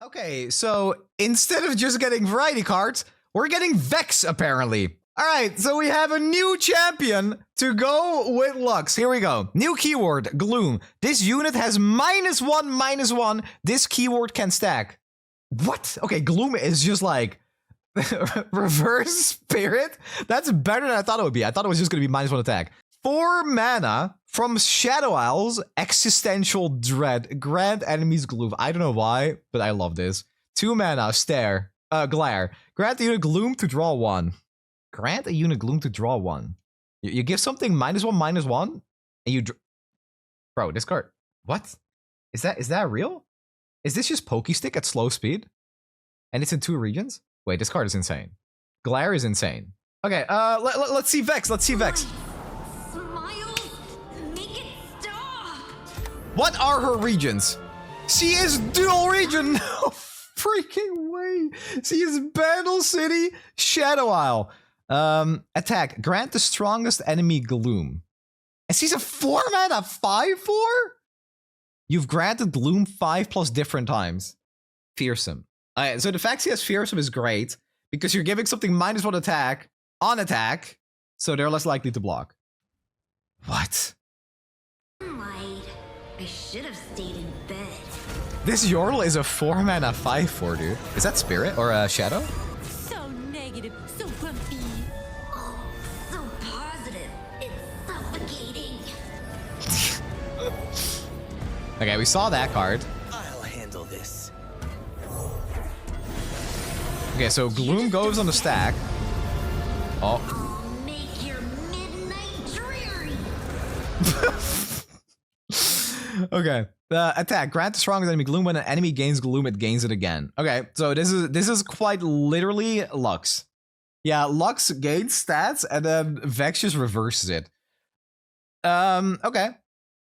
Okay, so instead of just getting variety cards, we're getting Vex, apparently. Alright, so we have a new champion to go with Lux. Here we go. New keyword, GLOOM. This unit has -1/-1. This keyword can stack. What? Okay, GLOOM is just like reverse spirit? That's better than I thought it would be. I thought it was just going to be -1 attack. 4 mana from Shadow Isles, Existential Dread. Grant enemies GLOOM. I don't know why, but I love this. 2 mana, Glare. Grant the unit GLOOM to draw 1. Grant a unit GLOOM to draw 1. You give something -1/-1, and you bro, this card. What? Is that real? Is this just Pokestick at slow speed? And it's in 2 regions? Wait, this card is insane. Glare is insane. Okay, let's see Vex. Let's see Vex. What are her regions? She is dual region. No freaking way. She is Battle City, Shadow Isle. Attack. Grant the strongest enemy GLOOM. And she's a 4 mana 5/4? You've granted GLOOM 5+ different times. Fearsome. So the fact she has Fearsome is great because you're giving something -1 attack on attack, so they're less likely to block. What? I should have stayed in bed. This Yorl is a 4 mana 5/4, dude. Is that Spirit or a Shadow? So negative, so grumpy. Oh, so positive. It's suffocating. Okay, we saw that card. I'll handle this. Okay, so GLOOM goes on the stack. Oh. I'll make your midnight dreary. Okay. Attack. Grant the strongest enemy GLOOM. When an enemy gains GLOOM, it gains it again. Okay, so this is quite literally Lux. Yeah, Lux gains stats and then Vex just reverses it. Okay.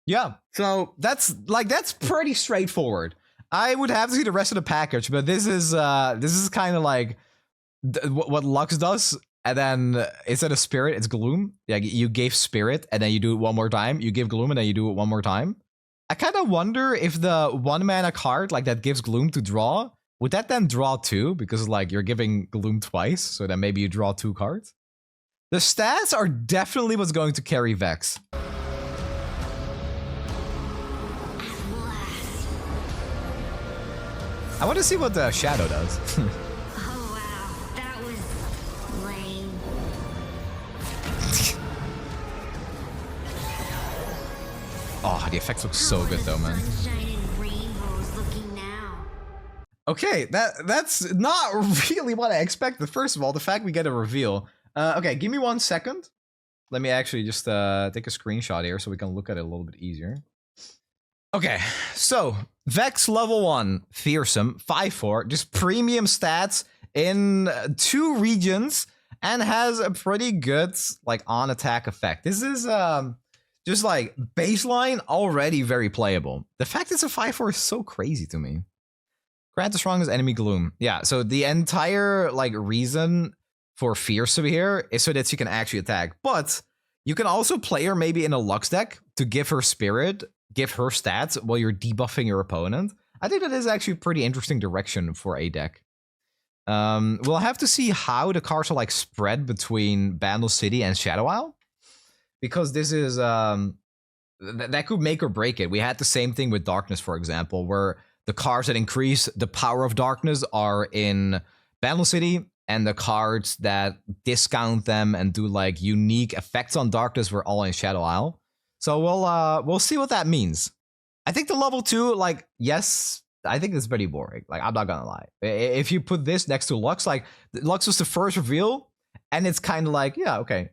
Yeah. So that's pretty straightforward. I would have to see the rest of the package, but this is kind of like what Lux does. And then instead of Spirit, it's GLOOM. Like you gave Spirit and then you do it one more time. You give GLOOM and then you do it one more time. I kind of wonder if the 1 mana card like that gives GLOOM to draw, would that then draw 2? Because like you're giving GLOOM twice, so then maybe you draw 2 cards. The stats are definitely what's going to carry Vex. I want to see what the Shadow does. Oh wow, that was lame. Oh, the effects look so good though, man. Sunshine and rainbows looking now. Okay, that's not really what I expected. First of all, the fact we get a reveal. Okay, give me 1 second. Let me actually just take a screenshot here so we can look at it a little bit easier. Okay, so Vex level 1, Fearsome, 5/4, just premium stats in 2 regions and has a pretty good like on attack effect. This is just like baseline already very playable. The fact it's a 5/4 is so crazy to me. Grant the strongest enemy GLOOM. Yeah, so the entire like reason for Fearsome here is so that she can actually attack. But you can also play her maybe in a Lux deck to give her Spirit, give her stats while you're debuffing your opponent. I think that is actually a pretty interesting direction for a deck. We'll have to see how the cards are like spread between Battle City and Shadow Isle. Because this is, that could make or break it. We had the same thing with Darkness, for example, where the cards that increase the power of Darkness are in Battle City, and the cards that discount them and do like unique effects on Darkness were all in Shadow Isle. So we'll see what that means. I think the level 2, like, yes, I think it's pretty boring. Like, I'm not gonna lie. If you put this next to Lux, like, Lux was the first reveal, and it's kind of like, yeah, okay,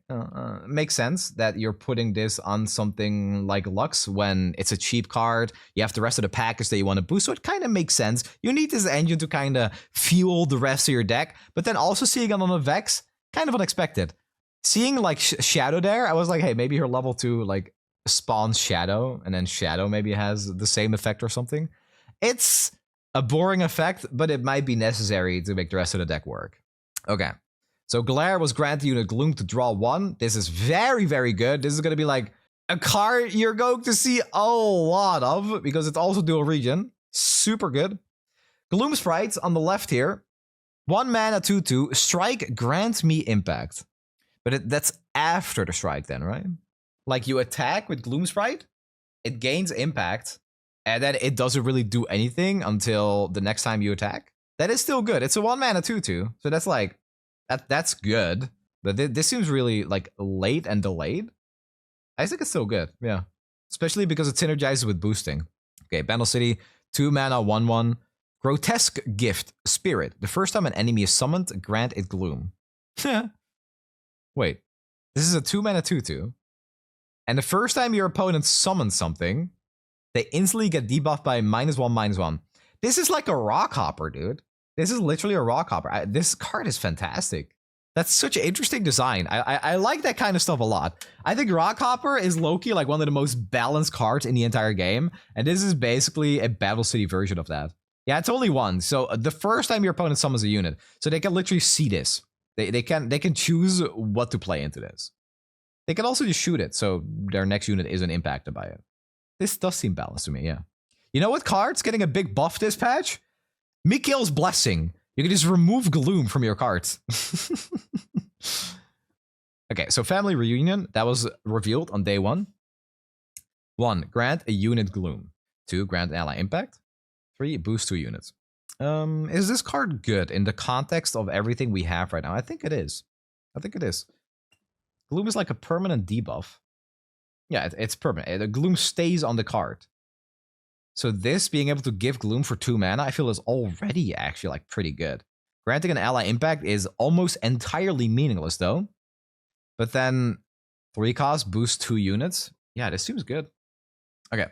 makes sense that you're putting this on something like Lux when it's a cheap card. You have the rest of the package that you want to boost, so it kind of makes sense. You need this engine to kind of fuel the rest of your deck, but then also seeing it on a Vex, kind of unexpected. Seeing like Shadow there, I was like, hey, maybe her level 2 like spawns Shadow, and then Shadow maybe has the same effect or something. It's a boring effect, but it might be necessary to make the rest of the deck work. Okay. So Glare was granted unit GLOOM to draw 1. This is very, very good. This is going to be like a card you're going to see a lot of because it's also dual region. Super good. Gloom sprites on the left here. 1 mana 2/2. Strike grants me impact. But that's after the strike then, right? Like you attack with Gloom sprite, it gains impact, and then it doesn't really do anything until the next time you attack. That is still good. It's a 1 mana 2/2. So that's like, that's good. But this seems really like late and delayed. I think it's still good, yeah. Especially because it synergizes with boosting. Okay, Battle City, 2 mana 1/1. Grotesque Gift, Spirit. The first time an enemy is summoned, grant it Gloom. Wait, this is a 2 mana 2/2. And the first time your opponent summons something, they instantly get debuffed by -1/-1. This is like a rock hopper, dude. This is literally a rock hopper. This card is fantastic. That's such an interesting design. I like that kind of stuff a lot. I think rock hopper is low-key like one of the most balanced cards in the entire game. And this is basically a Battle City version of that. Yeah, it's only one. So the first time your opponent summons a unit, so they can literally see this. They can choose what to play into this. They can also just shoot it, so their next unit isn't impacted by it. This does seem balanced to me, yeah. You know what card's getting a big buff this patch? Mikhail's Blessing. You can just remove Gloom from your cards. Okay, so Family Reunion, that was revealed on day 1. 1, grant a unit Gloom. 2, grant an ally impact. 3, boost 2 units. Is this card good in the context of everything we have right now? I think it is. I think it is. Gloom is like a permanent debuff. Yeah, it's permanent. The Gloom stays on the card. So this being able to give Gloom for 2 mana, I feel is already actually like pretty good. Granting an ally impact is almost entirely meaningless though. But then 3 cost, boost 2 units. Yeah, this seems good. Okay.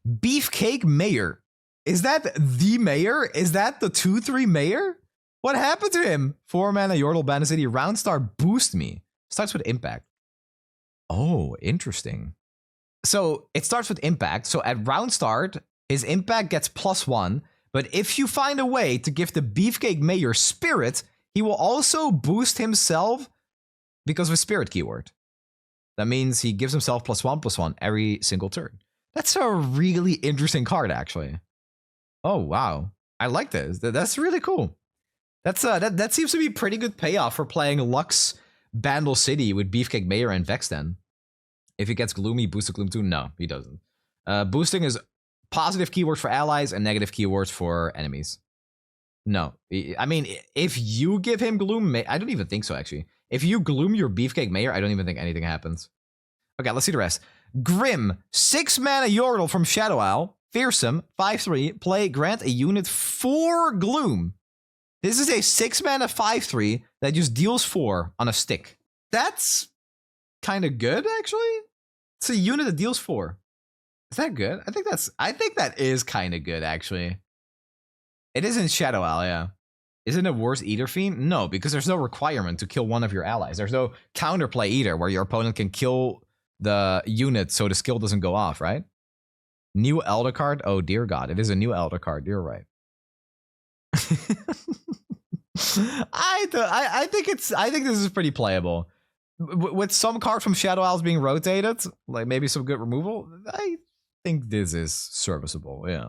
Beefcake Mayor. Is that the mayor? Is that the 2/3 mayor? What happened to him? 4 mana Yordle Battle City round start boost me. Starts with impact. Oh, interesting. So it starts with impact. So at round start, his impact gets +1. But if you find a way to give the Beefcake Mayor Spirit, he will also boost himself because of a Spirit keyword. That means he gives himself +1/+1 every single turn. That's a really interesting card, actually. Oh, wow. I like this. That's really cool. That seems to be pretty good payoff for playing Lux Battle City with Beefcake Mayor and Vex then. If he gets Gloomy, boost to Gloom 2? No, he doesn't. Boosting is positive keywords for allies and negative keywords for enemies. No. I mean, if you give him Gloom, I don't even think so, actually. If you Gloom your Beefcake Mayor, I don't even think anything happens. Okay, let's see the rest. Grim, 6 mana Yordle from Shadow Isle. Fearsome, 5/3, play, grant a unit 4 Gloom. This is a 6 mana 5/3 that just deals 4 on a stick. That's kind of good, actually. It's a unit that deals 4. Is that good? I think that is kind of good, actually. It is in Shadow Isle, yeah. Isn't it worse Eater Fiend? No, because there's no requirement to kill one of your allies. There's no counterplay either, where your opponent can kill the unit so the skill doesn't go off, right? New Elder card? Oh, dear God. It is a new Elder card. You're right. I think this is pretty playable. With some cards from Shadow Isles being rotated, like maybe some good removal, I think this is serviceable, yeah.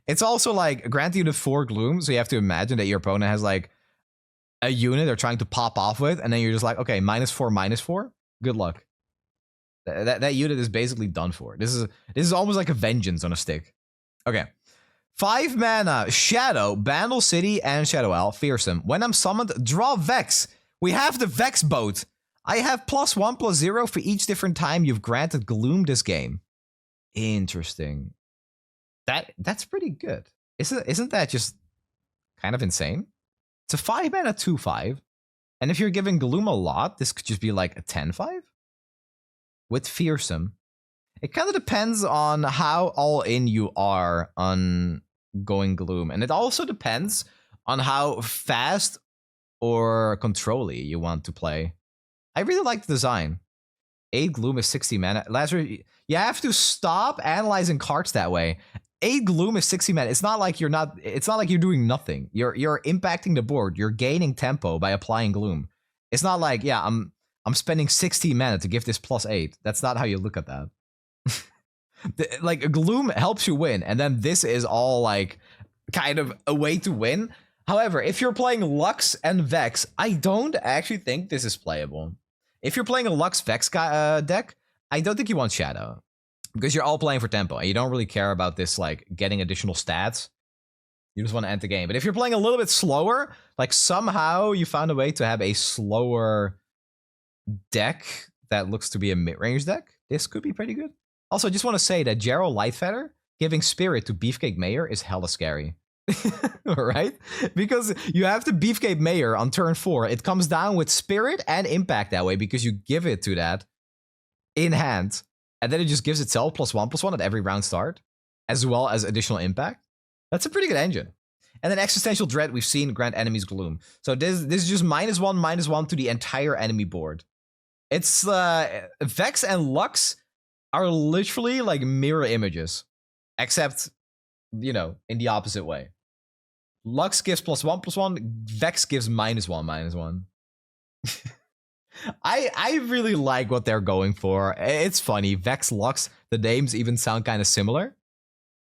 It's also like, grant you the 4 Gloom, so you have to imagine that your opponent has like a unit they're trying to pop off with, and then you're just like, okay, -4/-4. Good luck. That unit is basically done for. This is almost like a vengeance on a stick. Okay. 5 mana, Shadow, Battle City, and Shadow Isle, Fearsome. When I'm summoned, draw Vex. We have the Vex boat. I have +1/+0 for each different time you've granted Gloom this game. Interesting. That's pretty good. Isn't that just kind of insane? It's a 5 mana 2/5. And if you're giving Gloom a lot, this could just be like a 10/5? With Fearsome. It kind of depends on how all in you are on going Gloom. And it also depends on how fast or control-y you want to play. I really like the design. 8 Gloom is 60 mana. Lazarus, you have to stop analyzing cards that way. 8 Gloom is 60 mana. It's not like you're doing nothing. You're impacting the board. You're gaining tempo by applying Gloom. It's not like, yeah, I'm spending 60 mana to give this +8. That's not how you look at that. Like, Gloom helps you win, and then this is all like kind of a way to win. However, if you're playing Lux and Vex, I don't actually think this is playable. If you're playing a Lux Vex deck, I don't think you want Shadow. Because you're all playing for tempo, and you don't really care about this, like, getting additional stats. You just want to end the game. But if you're playing a little bit slower, like, somehow you found a way to have a slower deck that looks to be a mid-range deck, this could be pretty good. Also, I just want to say that Gerald Lightfeather giving Spirit to Beefcake Mayor is hella scary. Right? Because you have the Beefcake Mayor on turn 4. It comes down with Spirit and Impact that way because you give it to that in hand. And then it just gives itself +1/+1 at every round start, as well as additional impact. That's a pretty good engine. And then Existential Dread, we've seen grant enemies Gloom. So this is just -1/-1 to the entire enemy board. It's Vex and Lux are literally like mirror images, except, you know, in the opposite way. Lux gives +1/+1, Vex gives -1/-1. I really like what they're going for. It's funny. Vex, Lux, the names even sound kind of similar.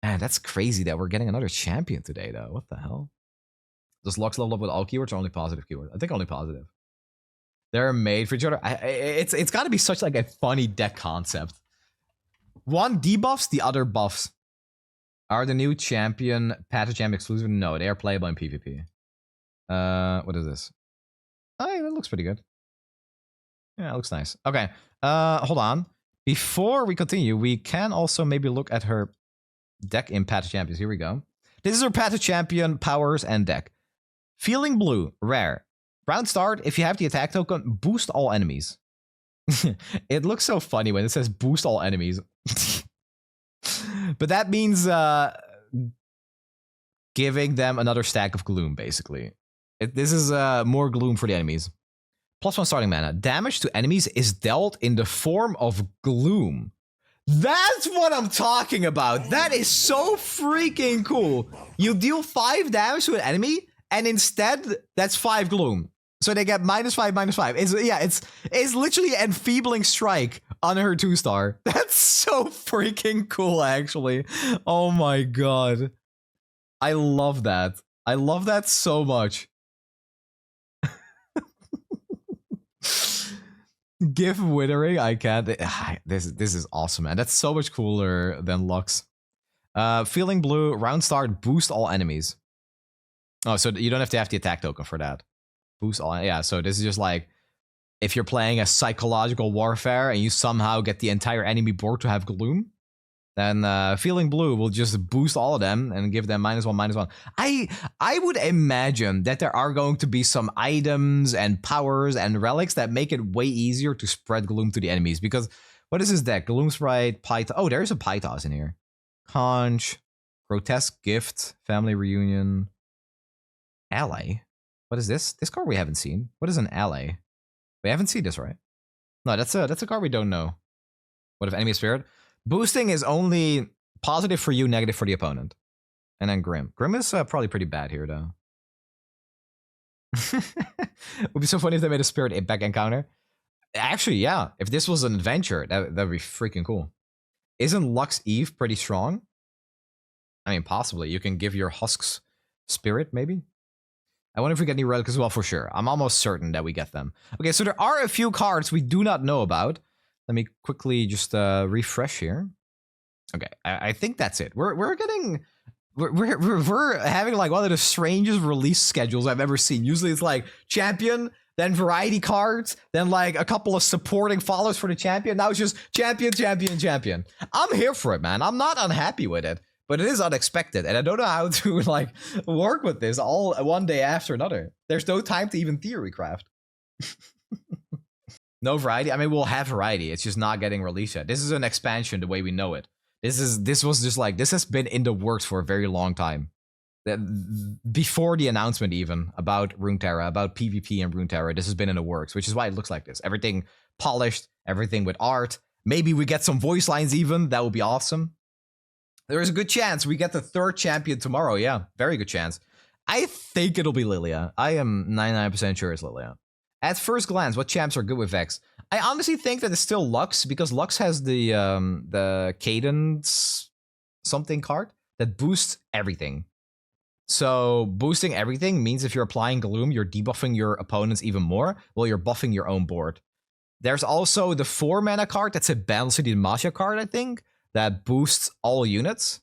Man, that's crazy that we're getting another champion today, though. What the hell? Does Lux level up with all keywords or only positive keywords? I think only positive. They're made for each other. It's got to be such like a funny deck concept. One debuffs, the other buffs. Are the new champion Path Champ exclusive? No, they are playable in PvP. What is this? Oh, yeah, that looks pretty good. Yeah, it looks nice. Okay, hold on. Before we continue, we can also maybe look at her deck in Path Champions. Here we go. This is her Path Champion powers and deck. Feeling Blue, rare. Round start, if you have the attack token, boost all enemies. It looks so funny when it says boost all enemies. But that means giving them another stack of Gloom, basically. This is more Gloom for the enemies. +1 starting mana. Damage to enemies is dealt in the form of Gloom. That's what I'm talking about. That is so freaking cool. You deal 5 damage to an enemy, and instead, that's 5 Gloom. So they get -5/-5. It's literally Enfeebling Strike on her 2-star. That's so freaking cool, actually. Oh my god. I love that. I love that so much. Give Withering, I can't. This is awesome, man. That's so much cooler than Lux. Feeling Blue, round start, boost all enemies. Oh, so you don't have the attack token for that. Boost all, yeah, so this is just like, if you're playing a psychological warfare and you somehow get the entire enemy board to have Gloom, then Feeling Blue will just boost all of them and give them -1/-1. I would imagine that there are going to be some items and powers and relics that make it way easier to spread Gloom to the enemies, because what is this deck? Gloom Sprite, Python. Oh, there's a Pythos in here. Conch, Grotesque Gift, Family Reunion, Ally. What is this? This card we haven't seen. What is an ally? We haven't seen this, right? No, that's a card we don't know. What if Enemy Spirit? Boosting is only positive for you, negative for the opponent. And then Grim. Grim is probably pretty bad here, though. It would be so funny if they made a Spirit back encounter. Actually, yeah. If this was an adventure, that'd be freaking cool. Isn't Lux Eve pretty strong? I mean, possibly. You can give your Husks Spirit, maybe? I wonder if we get any relics as well, for sure. I'm almost certain that we get them. Okay, so there are a few cards we do not know about. Let me quickly just refresh here. Okay, I think that's it. We're having like one of the strangest release schedules I've ever seen. Usually it's like champion, then variety cards, then like a couple of supporting follows for the champion. Now it's just champion, champion, champion. I'm here for it, man. I'm not unhappy with it. But it is unexpected, and I don't know how to like work with this all one day after another. There's no time to even theory craft. No variety. I mean, we'll have variety. It's just not getting released yet. This is an expansion the way we know it. This was just like, this has been in the works for a very long time. Before the announcement even about Runeterra, about PvP and Runeterra, this has been in the works, which is why it looks like this. Everything polished, everything with art. Maybe we get some voice lines even. That would be awesome. There is a good chance we get the 3rd champion tomorrow. Yeah, very good chance. I think it'll be Lilia. I am 99% sure it's Lilia. At first glance, what champs are good with Vex? I honestly think that it's still Lux, because Lux has the Cadence something card that boosts everything. So boosting everything means if you're applying Gloom, you're debuffing your opponents even more, while you're buffing your own board. There's also the 4 mana card that's a Battle City Demacia card, I think, that boosts all units,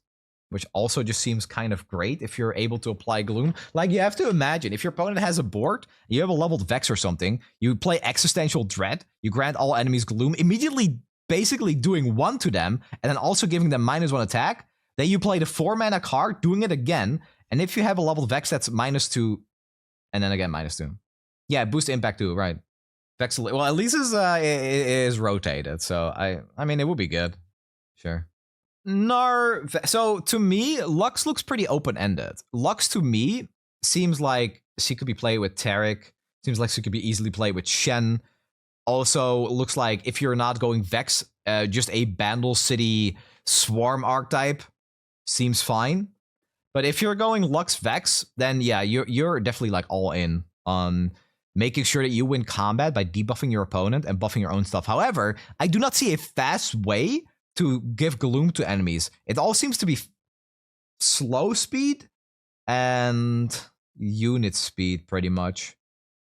which also just seems kind of great if you're able to apply Gloom. Like, you have to imagine, if your opponent has a board, you have a leveled Vex or something, you play Existential Dread, you grant all enemies Gloom, immediately basically doing 1 to them, and then also giving them -1 attack. Then you play the 4 mana card, doing it again, and if you have a leveled Vex that's -2, and then again -2. Yeah, boost impact too, right. Vex, well, at least is rotated, so I mean, it would be good. Sure. So to me, Lux looks pretty open-ended. Lux to me seems like she could be played with Tarek. Seems like she could be easily played with Shen. Also looks like if you're not going Vex, just a Bandle City Swarm archetype seems fine. But if you're going Lux Vex, then yeah, you're definitely like all in on making sure that you win combat by debuffing your opponent and buffing your own stuff. However, I do not see a fast way to give Gloom to enemies. It all seems to be slow speed and unit speed, pretty much.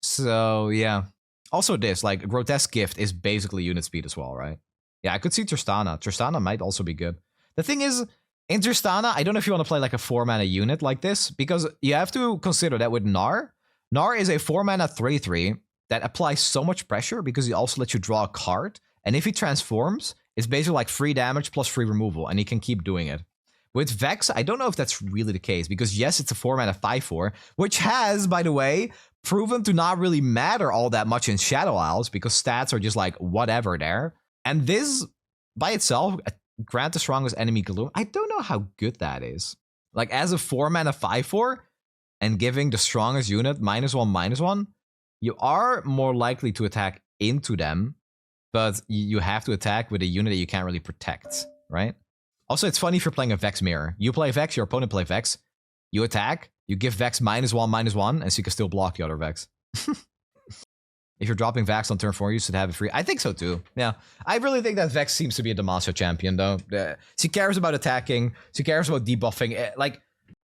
So, yeah. Also this, like, Grotesque Gift is basically unit speed as well, right? Yeah, I could see Tristana. Tristana might also be good. The thing is, in Tristana, I don't know if you want to play like a 4-mana unit like this, because you have to consider that with Gnar, Gnar is a 4-mana 3/3 that applies so much pressure because he also lets you draw a card. And if he transforms, it's basically like free damage plus free removal, and he can keep doing it. With Vex, I don't know if that's really the case, because yes, it's a 4-mana 5/4, which has, by the way, proven to not really matter all that much in Shadow Isles, because stats are just like whatever there. And this, by itself, grant the strongest enemy Gloom. I don't know how good that is. Like, as a 4-mana 5/4, and giving the strongest unit -1/-1, you are more likely to attack into them, but you have to attack with a unit that you can't really protect, right? Also, it's funny if you're playing a Vex mirror. You play Vex, your opponent play Vex, you attack, you give Vex -1/-1, and so you can still block the other Vex. If you're dropping Vex on turn 4, you should have it free. I think so too. Yeah, I really think that Vex seems to be a Demacia champion, though. She cares about attacking, she cares about debuffing. Like,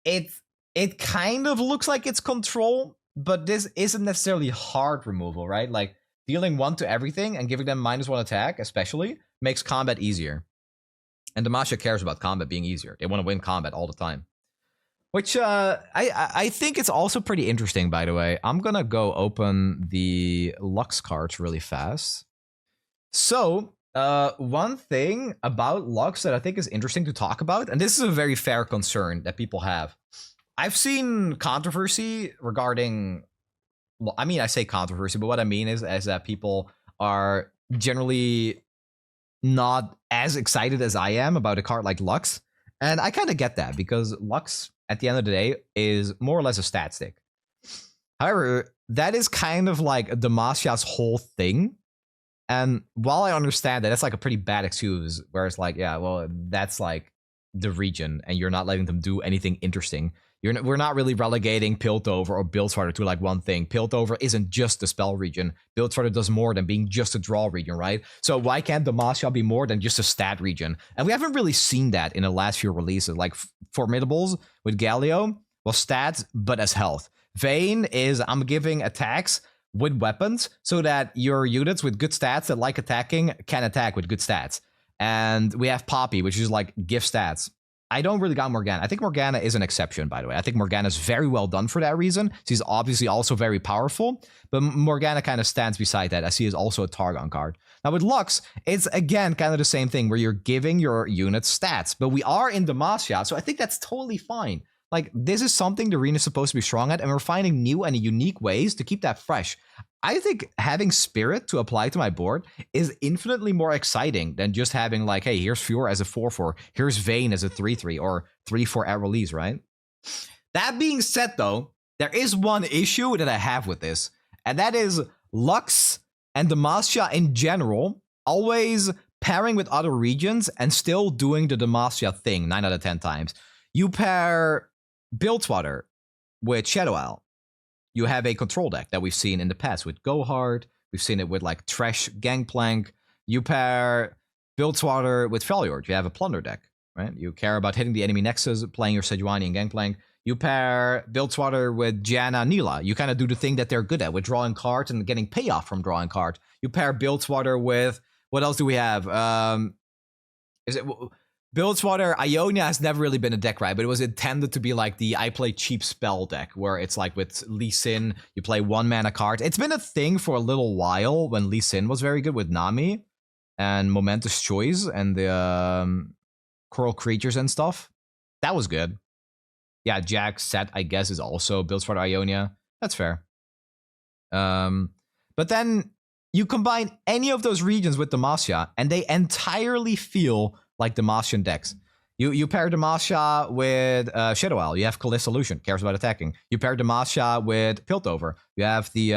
it kind of looks like it's control, but this isn't necessarily hard removal, right? Like, dealing 1 to everything and giving them -1 attack, especially, makes combat easier. And Demacia cares about combat being easier. They want to win combat all the time. Which, I think it's also pretty interesting, by the way. I'm gonna go open the Lux cards really fast. So, one thing about Lux that I think is interesting to talk about, and this is a very fair concern that people have. I've seen controversy regarding, well, I mean, I say controversy, but what I mean is that people are generally not as excited as I am about a card like Lux. And I kind of get that, because Lux, at the end of the day, is more or less a stat stick. However, that is kind of like Demacia's whole thing. And while I understand that that's like a pretty bad excuse, where it's like, yeah, well, that's like the region, and you're not letting them do anything interesting. We're not really relegating Piltover or Bilgewater to like one thing. Piltover isn't just the spell region. Bilgewater does more than being just a draw region, right? So why can't Demacia be more than just a stat region? And we haven't really seen that in the last few releases. Like Formidables with Galio was stats, but as health. Vayne is, I'm giving attacks with weapons so that your units with good stats that like attacking can attack with good stats. And we have Poppy, which is like give stats. I don't really got Morgana. I think Morgana is an exception, by the way. I think Morgana is very well done for that reason. She's obviously also very powerful, but Morgana kind of stands beside that, as she is also a Targon card. Now with Lux, it's again kind of the same thing, where you're giving your units stats, but we are in Demacia, so I think that's totally fine. Like, this is something the arena is supposed to be strong at, and we're finding new and unique ways to keep that fresh. I think having Spirit to apply to my board is infinitely more exciting than just having like, hey, here's Fjord as a 4/4, here's Vayne as a 3/3, or 3/4 at release, right? That being said, though, there is one issue that I have with this, and that is Lux and Demacia in general always pairing with other regions and still doing the Demacia thing 9 out of 10 times. You pair Bilgewater with Shadow Isle. You have a control deck that we've seen in the past with Go Hard. We've seen it with like Trash Gangplank. You pair Bilgewater with Freljord. You have a Plunder deck, right? You care about hitting the enemy nexus, playing your Sejuani and Gangplank. You pair Bilgewater with Janna Nila. You kind of do the thing that they're good at, with drawing cards and getting payoff from drawing cards. You pair Bilgewater with... What else do we have? Is it... Bilgewater, Ionia has never really been a deck, right? But it was intended to be like the I play cheap spell deck, where it's like with Lee Sin, you play 1 mana cards. It's been a thing for a little while when Lee Sin was very good with Nami and Momentous Choice and the Coral Creatures and stuff. That was good. Yeah, Jack's set, I guess, is also Bilgewater Ionia. That's fair. But then you combine any of those regions with Demacia, and they entirely feel like Demacian decks. You pair Demacia with Shadow Owl. You have Kalista Solution, cares about attacking. You pair Demacia with Piltover. You have the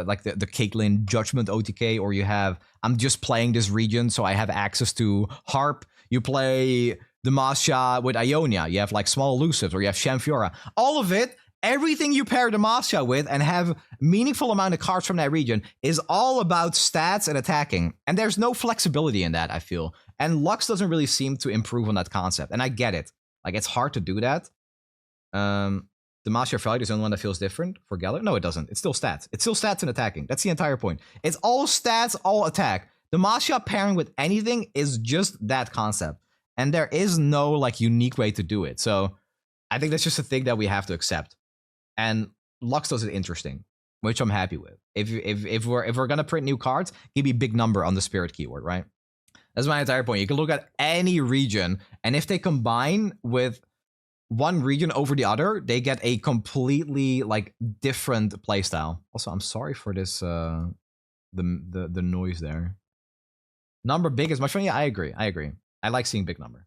like the Caitlyn Judgment OTK, or you have I'm just playing this region, so I have access to Harp. You play Demacia with Ionia. You have like Small Elusives, or you have Shamfiora. All of it, everything you pair Demacia with and have meaningful amount of cards from that region is all about stats and attacking. And there's no flexibility in that, I feel. And Lux doesn't really seem to improve on that concept. And I get it. Like, it's hard to do that. Demacia Valley is the only one that feels different for Geller. No, it doesn't. It's still stats. It's still stats and attacking. That's the entire point. It's all stats, all attack. Demacia pairing with anything is just that concept. And there is no, like, unique way to do it. So I think that's just a thing that we have to accept. And Lux does it interesting, which I'm happy with. If we're gonna print new cards, give me big number on the Spirit keyword, right? That's my entire point. You can look at any region, and if they combine with one region over the other, they get a completely like different playstyle. Also, I'm sorry for this the noise there. Number big is much fun. Yeah, I agree. I like seeing big number.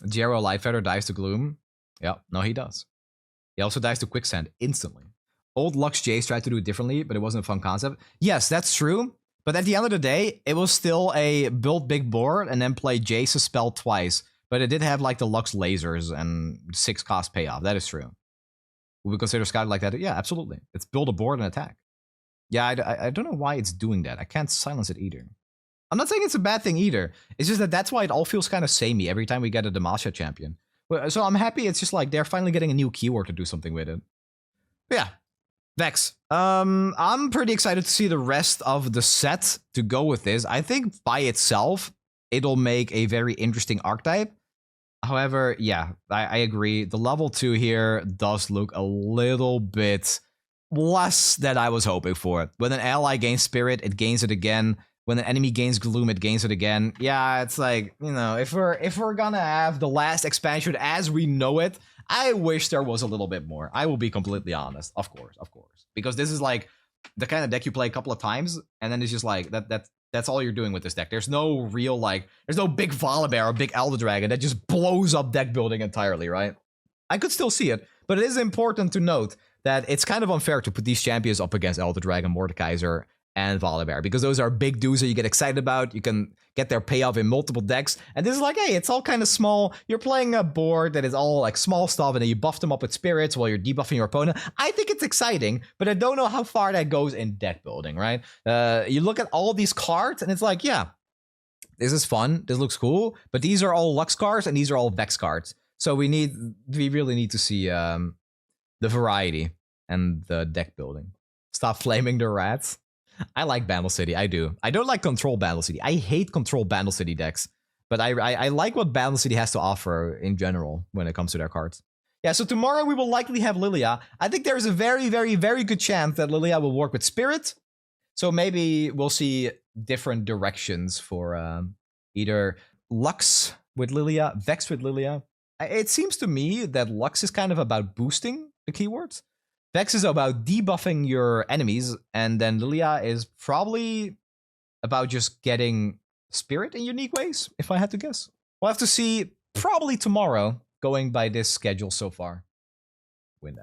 Jero Lightfeather dives to Gloom. Yeah, no, he does. He also dives to Quicksand instantly. Old Lux Jace tried to do it differently, but it wasn't a fun concept. Yes, that's true. But at the end of the day, it was still a build big board and then play Jace's spell twice. But it did have like the Lux lasers and 6 cost payoff. That is true. Would we consider Scout like that? Yeah, absolutely. It's build a board and attack. Yeah, I don't know why it's doing that. I can't silence it either. I'm not saying it's a bad thing either. It's just that that's why it all feels kind of samey every time we get a Demacia champion. So I'm happy it's just like they're finally getting a new keyword to do something with it. But yeah, Vex. I'm pretty excited to see the rest of the set to go with this. I think by itself, it'll make a very interesting archetype. However, yeah, I agree. The level 2 here does look a little bit less than I was hoping for. When an ally gains Spirit, it gains it again. When an enemy gains Gloom, it gains it again. Yeah, it's like, you know, if we're gonna have the last expansion as we know it, I wish there was a little bit more. I will be completely honest. Of course. Because this is like the kind of deck you play a couple of times, and then it's just like that's all you're doing with this deck. There's no real, like, there's no big Volibear or big Elder Dragon that just blows up deck building entirely, right? I could still see it, but it is important to note that it's kind of unfair to put these champions up against Elder Dragon, Mordekaiser, and Volibear, because those are big dudes that you get excited about. You can get their payoff in multiple decks, and this is like, hey, it's all kind of small. You're playing a board that is all like small stuff, and then you buff them up with spirits while you're debuffing your opponent. I think it's exciting, but I don't know how far that goes in deck building, right? You look at all these cards, and it's like, yeah, this is fun, this looks cool, but these are all Lux cards, and these are all Vex cards. So we really need to see the variety and the deck building. Stop flaming the rats. I like Bandle City, I do. I don't like Control Bandle City. I hate Control Bandle City decks. But I like what Bandle City has to offer in general when it comes to their cards. Yeah, so tomorrow we will likely have Lilia. I think there is a very, very, very good chance that Lilia will work with Spirit. So maybe we'll see different directions for either Lux with Lilia, Vex with Lilia. It seems to me that Lux is kind of about boosting the keywords. Vex is about debuffing your enemies, and then Lilia is probably about just getting Spirit in unique ways, if I had to guess. We'll have to see probably tomorrow, going by this schedule so far.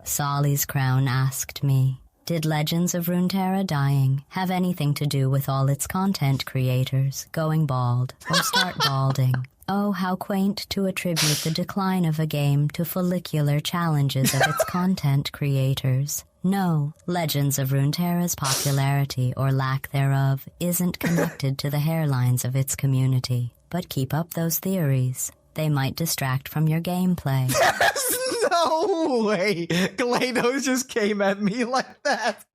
Solly's Crown asked me, did Legends of Runeterra dying have anything to do with all its content creators going bald or start balding? Oh, how quaint to attribute the decline of a game to follicular challenges of its content creators. No, Legends of Runeterra's popularity or lack thereof isn't connected to the hairlines of its community. But keep up those theories. They might distract from your gameplay. There's no way GLaDOS just came at me like that.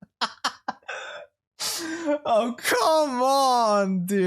Oh, come on, dude.